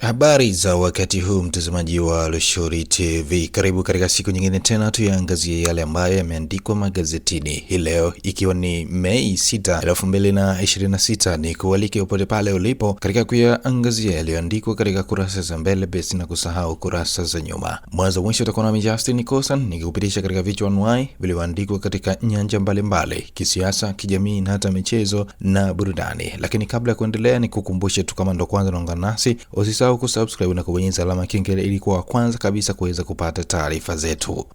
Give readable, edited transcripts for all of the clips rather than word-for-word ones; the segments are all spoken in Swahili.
Habari za wakati huu mtazamaji wa Lushauri TV. Karibu katika siku nyingine tena tuyaangazie yale ambayo yameandikwa magazetini hii leo, ikiwa ni Mei 6, 2026. Ni kualike upote pale ulipo katika kuyaangazia yaliyoandikwa katika kurasa za mbele basi na kusahau kurasa za nyuma. Mwanzo mwisho utakuwa na Justin Kosan nikikupitisha katika vichwa anuai vilivyoandikwa katika nyanja mbalimbali, kisiasa, kijamii na hata michezo na burudani. Lakini kabla ya kuendelea ni kukumbushe tu, kama ndo kwanza unaungana nasi, usisahau kusubscribe na kubonyeza alama kengele ili kuwa kwanza kabisa kuweza kupata taarifa zetu.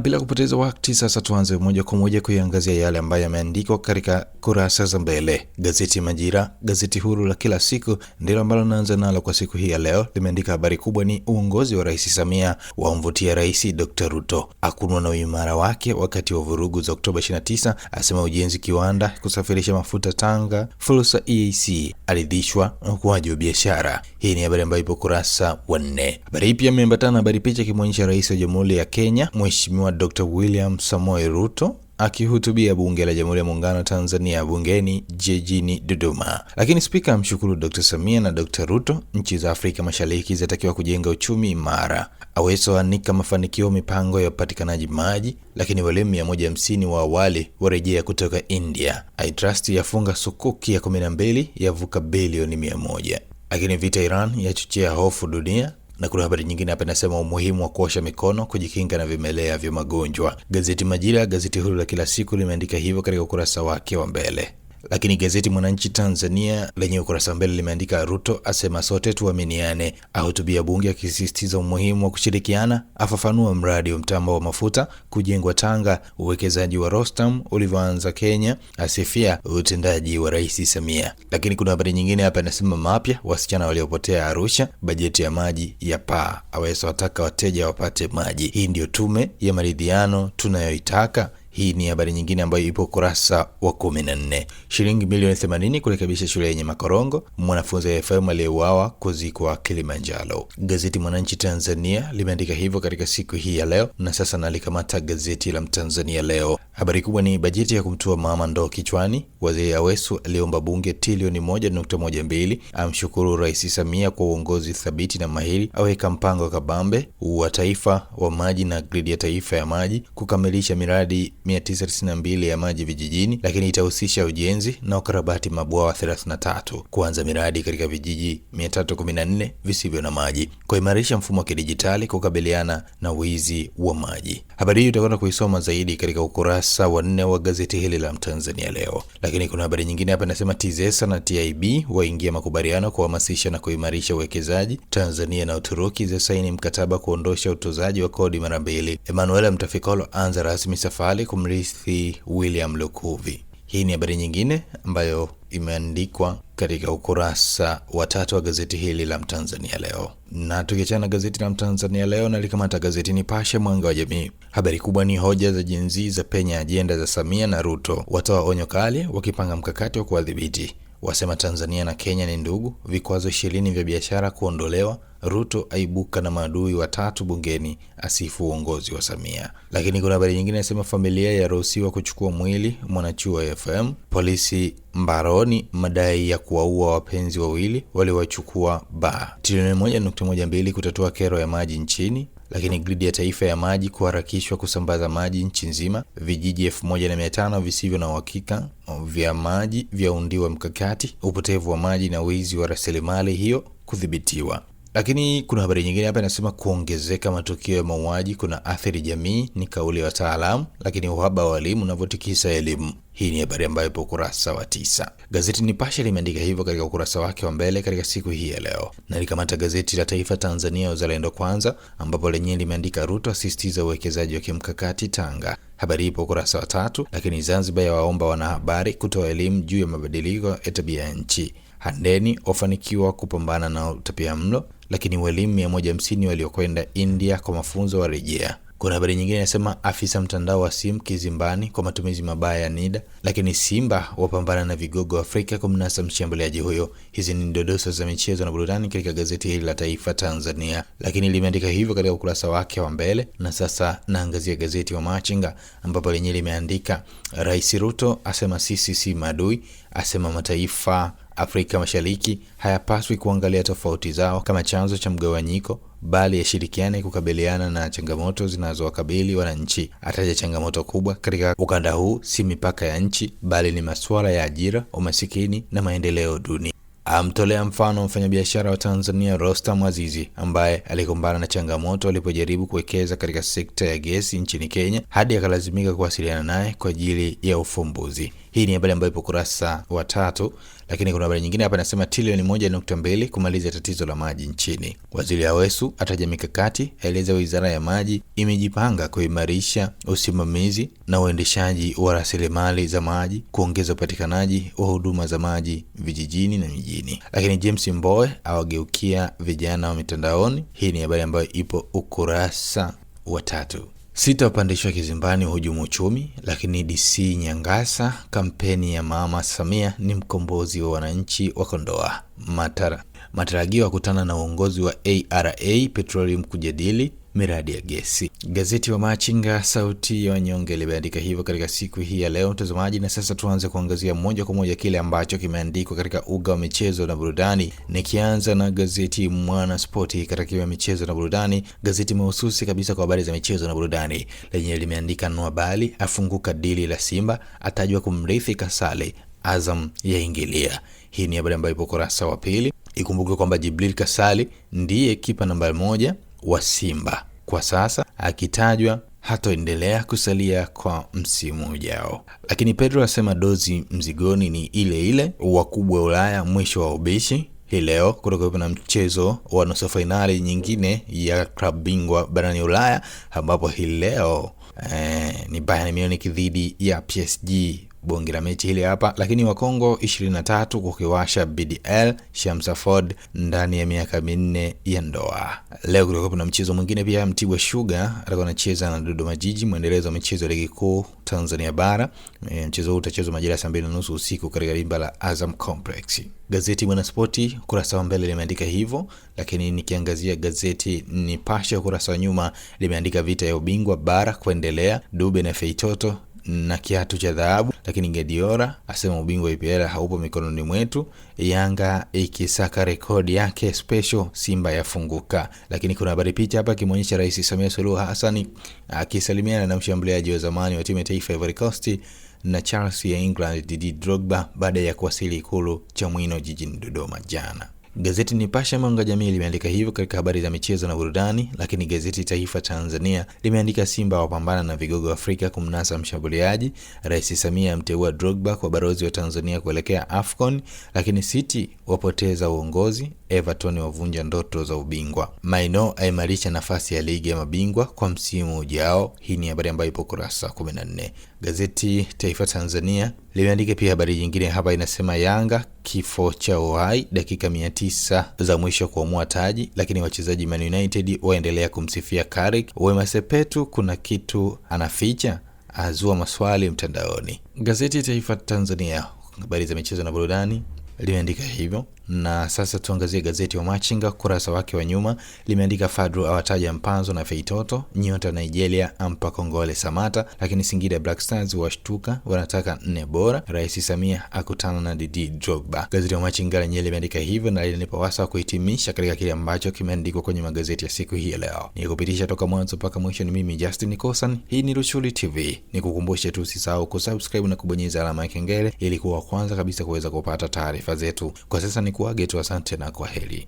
Bila kupoteza wakati, sasa tuanze moja kwa moja kuiangazia yale ambayo yameandikwa katika kurasa za mbele. Gazeti Majira, gazeti huru la kila siku, ndilo ambalo naanza nalo kwa siku hii ya leo. Limeandika habari kubwa ni uongozi wa Rais Samia wamvutia Rais Dr. Ruto, akunwa na uimara wake wakati wa vurugu za Oktoba 29, asema ujenzi kiwanda kusafirisha mafuta Tanga, fursa EAC, aridhishwa ukuaji wa biashara. Hii ni habari ambayo ipo kurasa wa 4. Habari pia imeambatana habari picha kimwonyesha Rais wa Jamhuri ya Kenya Mheshimiwa Dr. William Samoei Ruto akihutubia bunge la Jamhuri ya Muungano wa Tanzania bungeni jijini Dodoma. Lakini spika amshukuru Dr. Samia na Dr. Ruto, nchi za Afrika Mashariki zitakiwa kujenga uchumi imara. Aweso anika mafanikio mipango ya upatikanaji maji, lakini walimu 150 wa awali warejea kutoka India. iTrust yafunga sukuki ya 12 yavuka bilioni 100. Lakini vita Iran yachochea hofu dunia. Na kuna habari nyingine hapa inasema umuhimu wa kuosha mikono kujikinga na vimelea vya magonjwa. Gazeti Majira, gazeti huru la kila siku, limeandika hivyo katika ukurasa wake wa mbele. Lakini gazeti Mwananchi Tanzania lenye ukurasa mbele limeandika Ruto asema sote tuaminiane, ahutubia bunge akisisitiza umuhimu wa kushirikiana, afafanua mradi wa mtambo wa mafuta kujengwa Tanga, uwekezaji wa Rostam ulivyoanza Kenya, asifia utendaji wa Rais Samia. Lakini kuna habari nyingine hapa inasema mapya, wasichana waliopotea Arusha, bajeti ya maji ya paa, Aweso wataka wateja wapate maji. Hii ndio tume ya maridhiano tunayoitaka. Hii ni habari nyingine ambayo ipo kurasa wa 14. Shilingi milioni 80 kurekebisha shule yenye makorongo, mwanafunzi wa FM aliyeuawa kuzikwa Kilimanjaro. Gazeti Mwananchi Tanzania limeandika hivyo katika siku hii ya leo, na sasa nalikamata gazeti la Mtanzania leo. Habari kubwa ni bajeti ya kumtua mama ndoo kichwani, wazee Aweso aliomba bunge trilioni 1.12, amshukuru Rais Samia kwa uongozi thabiti na mahiri, aweka mpango wa kabambe wa taifa wa maji na gridi ya taifa ya maji kukamilisha miradi 992 ya maji vijijini, lakini itahusisha ujenzi na ukarabati mabwawa 33, kuanza miradi katika vijiji 314 visivyo na maji, kuimarisha mfumo wa kidijitali kukabiliana na wizi wa maji. Habari hii utakwenda kuisoma zaidi katika ukurasa wa 4 wa gazeti hili la Mtanzania leo. Lakini kuna habari nyingine hapa inasema TIZESA na TIB waingia makubaliano kuhamasisha na kuimarisha uwekezaji. Tanzania na Uturuki zasaini mkataba kuondosha utozaji wa kodi mara 2. Emmanuel Mtafikolo anza rasmi safari kumrithi William Lukuvi. Hii ni habari nyingine ambayo imeandikwa katika ukurasa wa 3 wa gazeti hili la Mtanzania leo. Na tukiachana gazeti la Mtanzania leo, na likamata gazeti Nipashe Mwanga wa Jamii. Habari kubwa ni hoja za Gen Z za penya ajenda za Samia na Ruto, watoa onyo kali wakipanga mkakati wa kuadhibiti, wasema Tanzania na Kenya ni ndugu, vikwazo 20 vya biashara kuondolewa, Ruto aibuka na maadui watatu bungeni, asifu uongozi wa Samia. Lakini kuna habari nyingine inasema familia yaruhusiwa kuchukua mwili mwanachuo FM, polisi mbaroni madai ya kuwaua wapenzi wawili waliowachukua trilioni 1.12 kutatua kero ya maji nchini. Lakini gridi ya taifa ya maji kuharakishwa kusambaza maji nchi nzima, vijiji 1500 visivyo na uhakika vya maji vyaundiwa mkakati, upotevu wa maji na wizi wa rasilimali hiyo kudhibitiwa. Lakini kuna habari nyingine hapa inasema kuongezeka matukio ya mauaji kuna athiri jamii, ni kauli ya wataalamu, lakini uhaba wa walimu unavyotikisa elimu. Hii ni habari ambayo ipo ukurasa wa 9. Gazeti Nipashe limeandika hivyo katika ukurasa wake wa mbele katika siku hii ya leo. Na likamata gazeti la Taifa Tanzania Uzalendo Kwanza, ambapo lenyewe limeandika Ruto asisitiza uwekezaji wa kimkakati Tanga. Habari ipo ukurasa wa 3. Lakini Zanzibar yawaomba wanahabari kutoa elimu juu ya mabadiliko ya tabia ya nchi. Handeni wafanikiwa kupambana na utapiamlo, lakini walimu 150 waliokwenda India kwa mafunzo warejea. Kuna habari nyingine inasema afisa mtandao wa simu kizimbani kwa matumizi mabaya ya NIDA, lakini Simba wapambana na vigogo Afrika kumnasa mshambuliaji huyo. Hizi ni dodoso za michezo na burudani katika gazeti hili la Taifa Tanzania, lakini limeandika hivyo katika ukurasa wake wa mbele. Na sasa naangazia gazeti wa Machinga, ambapo lenyewe limeandika Rais Ruto asema sisi si maadui, asema mataifa Afrika Mashariki hayapaswi kuangalia tofauti zao kama chanzo cha mgawanyiko, bali yashirikiane kukabiliana na changamoto zinazowakabili wananchi. Ataja changamoto kubwa katika ukanda huu si mipaka ya nchi, bali ni masuala ya ajira, umasikini na maendeleo duni. Amtolea mfano mfanyabiashara wa Tanzania Rostam Azizi ambaye alikumbana na changamoto alipojaribu kuwekeza katika sekta ya gesi nchini Kenya hadi akalazimika kuwasiliana naye kwa ajili ya ufumbuzi. Hii ni habari ambayo ipo kurasa wa 3, lakini kuna habari nyingine hapa inasema trilioni 1.2 kumaliza tatizo la maji nchini. Waziri Awesu ataja mikakati, aeleza wizara ya maji imejipanga kuimarisha usimamizi na uendeshaji wa rasilimali za maji, kuongeza upatikanaji wa huduma za maji vijijini na mijini. Lakini James Mbowe awageukia vijana wa mitandaoni. Hii ni habari ambayo ipo ukurasa wa 3. 6 wapandishwa kizimbani hujumu uchumi, lakini DC Nyangasa, kampeni ya Mama Samia ni mkombozi wa wananchi wa Kondoa. Matarajio ya kukutana na uongozi wa ARA Petroleum kujadili miradi ya gesi. Gazeti wa Machinga sauti ya wanyonge limeandika hivyo katika siku hii ya leo mtazamaji, na sasa tuanze kuangazia moja kwa moja kile ambacho kimeandikwa katika uga wa michezo na burudani. Nikianza na gazeti Mwana Spoti katika michezo na burudani, gazeti mahususi kabisa kwa habari za michezo na burudani, lenye limeandika Nwabali afunguka dili la Simba, atajwa kumrithi Kasale, Azam yaingilia. Hii ni habari ambayo ipo kurasa wa 2. Ikumbuke kwamba Jibril Kasale ndiye kipa namba 1 wa Simba kwa sasa, akitajwa hatoendelea kusalia kwa msimu ujao. Lakini Pedro asema dozi mzigoni ni ile ile, wakubwa Ulaya mwisho wa ubishi. Hii leo kutoka na mchezo wa nusu finali nyingine ya klabu bingwa barani Ulaya, ambapo hii leo ni Bayern Munich dhidi ya PSG. Bonge la mechi hili hapa, lakini wa Kongo 23 kukiwasha BDL Shamsa Ford ndani ya miaka 4 ya ndoa. Leo kutoka kuna mchezo mwingine pia, Mtibwa Sugar atakuwa anacheza na Dodoma Jiji, muendelezo wa michezo ya ligi kuu Tanzania bara. Mchezo huu utachezwa majira ya 2:30 usiku katika dimba la Azam Complex. Gazeti Mwanaspoti kurasa wa mbele limeandika hivyo, lakini nikiangazia gazeti Nipashe kurasa wa nyuma limeandika vita ya ubingwa bara kuendelea, Dube na Feitoto na kiatu cha dhahabu. Lakini Guardiola asema ubingwa IPL haupo mikononi mwetu, Yanga ikisaka rekodi yake special, Simba yafunguka. Lakini kuna habari picha hapa kimuonyesha Rais Samia Suluhu Hassan akisalimiana na mshambuliaji wa zamani wa timu ya taifa Ivory Coast na Chelsea ya England Didier Drogba baada ya kuwasili Ikulu Chamwino jijini Dodoma jana. Gazeti Nipashe Mwanga Jamii limeandika hivyo katika habari za michezo na burudani, lakini gazeti Taifa Tanzania limeandika Simba wapambana na vigogo Afrika kumnasa mshambuliaji, Rais Samia amteua Drogba kwa balozi wa Tanzania kuelekea AFCON, lakini City wapoteza uongozi, Everton wavunja ndoto za ubingwa, Maino aimarisha nafasi ya ligi ya mabingwa kwa msimu ujao. Hii ni habari ambayo ipo kurasa 14. Gazeti Taifa Tanzania limeandika pia habari nyingine hapa inasema Yanga kifo cha uhai, dakika 900 za mwisho kuamua taji, lakini wachezaji Man United waendelea kumsifia Carrick. Wema Sepetu kuna kitu anaficha, azua maswali mtandaoni. Gazeti Taifa Tanzania habari za michezo na burudani limeandika hivyo. Na sasa tuangazie gazeti wa Machinga kurasa wake wa nyuma limeandika Fadru awataja Mpanzo na Feitoto, nyota Nigeria ampa Kongole Samata, lakini Singida Black Stars washtuka wanataka 4 bora, Rais Samia akutana na Didier Drogba. Gazeti wa Machinga lenyewe limeandika hivyo na linanipa wasaa kuhitimisha katika kile ambacho kimeandikwa kwenye magazeti ya siku hii leo. Nikupitisha toka mwanzo mpaka mwisho ni mimi Justin Kosan. Hii ni Rushuli TV. Nikukumbushe tu usisahau kusubscribe na kubonyeza alama ya kengele ili kuwa kwanza kabisa kuweza kupata taarifa zetu. Kwa sasa ni kuage tu, asante na kwaheri.